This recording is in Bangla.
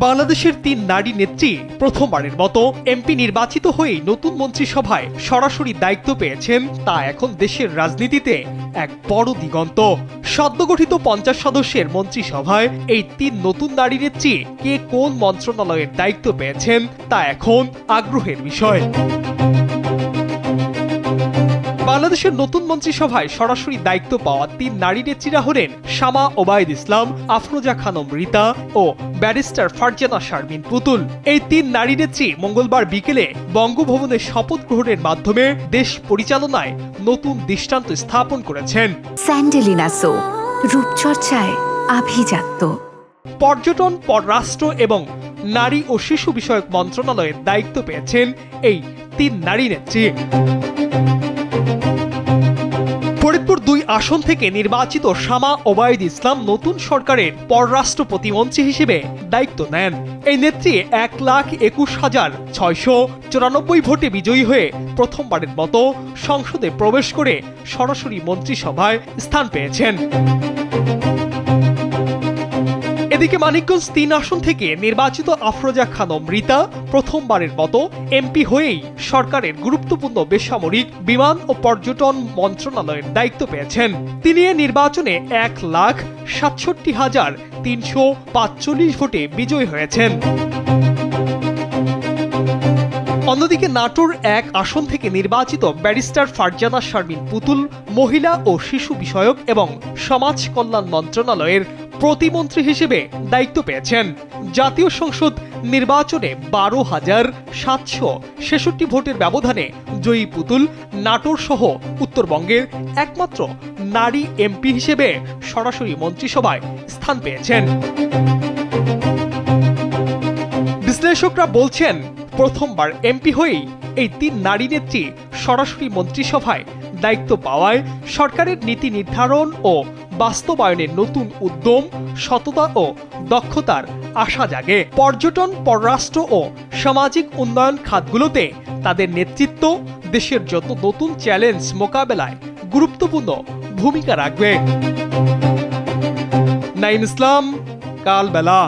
বাংলাদেশের ৩ নারী নেত্রী প্রথমবারের মতো এমপি নির্বাচিত হয়ে নতুন মন্ত্রিসভায় সরাসরি দায়িত্ব পেয়েছেন, তা এখন দেশের রাজনীতিতে এক বড় দিগন্ত। সদ্যগঠিত ৫০ সদস্যের মন্ত্রিসভায় এই ৩ নতুন নারী নেত্রী কে কোন মন্ত্রণালয়ের দায়িত্ব পেয়েছেন তা এখন আগ্রহের বিষয়। বাংলাদেশের নতুন মন্ত্রিসভায় সরাসরি দায়িত্ব পাওয়া ৩ নারী নেত্রীরা হলেন শামা ওবায়দ ইসলাম, আফরোজা খানম রিতা ও ব্যারিস্টার ফারজানা শারমিন পুতুল। এই ৩ নারী নেত্রী মঙ্গলবার বিকেলে বঙ্গভবনে শপথ গ্রহণের মাধ্যমে দেশ পরিচালনায় নতুন দৃষ্টান্ত স্থাপন করেছেন। স্যান্ডেলিনা সো, রূপচর্চায় আভিজাত্য। পর্যটন, পররাষ্ট্র এবং নারী ও শিশু বিষয়ক মন্ত্রণালয়ের দায়িত্ব পেয়েছেন এই ৩ নারী নেত্রী। ফরিদপুর ২ আসন থেকে নির্বাচিত শামা ওবায়দ ইসলাম নতুন সরকারের পররাষ্ট্র প্রতিমন্ত্রী হিসেবে দায়িত্ব নেন। এই নেত্রী ১,২১,৬৯৪ ভোটে বিজয়ী হয়ে প্রথমবারের মতো সংসদে প্রবেশ করে সরাসরি মন্ত্রিসভায় স্থান পেয়েছেন। এদিকে মানিকগঞ্জ ৩ আসন থেকে নির্বাচিত আফরোজা খানম রিতা প্রথমবারের মতো এমপি হয়েই সরকারের গুরুত্বপূর্ণ বেসামরিক, বিমান ও পর্যটন মন্ত্রণালয়ের দায়িত্ব পেয়েছেন। তিনি এ নির্বাচনে ১,৬৭,৩৪৫ ভোটে বিজয়ী হয়েছেন। অন্যদিকে নাটোর ১ আসন থেকে নির্বাচিত ব্যারিস্টার ফারজানা শারমিন পুতুল মহিলা ও শিশু বিষয়ক এবং সমাজ কল্যাণ মন্ত্রণালয়ের প্রতিমন্ত্রী হিসেবে দায়িত্ব পেয়েছেন। জাতীয় সংসদ নির্বাচনে ১২,৭৬৬ ভোটের ব্যবধানে জয়ী পুতুল নাটোর সহ উত্তরবঙ্গের একমাত্র নারী এমপি হিসেবে সরাসরি মন্ত্রিসভায় স্থান পেয়েছেন। বিশ্লেষকরা বলছেন, প্রথমবার এমপি হয়েই এই ৩ নারী নেত্রী সরাসরি মন্ত্রিসভায় দায়িত্ব পাওয়ায় সরকারের নীতি নির্ধারণ ও বাস্তবায়নের নতুন উদ্যম, সততা ও দক্ষতার আশা জাগে। পর্যটন, পররাষ্ট্র ও সামাজিক উন্নয়ন খাতগুলোতে তাদের নেতৃত্ব দেশের যত নতুন চ্যালেঞ্জ মোকাবেলায় গুরুত্বপূর্ণ ভূমিকা রাখবে। নাঈম ইসলাম, কালবেলা।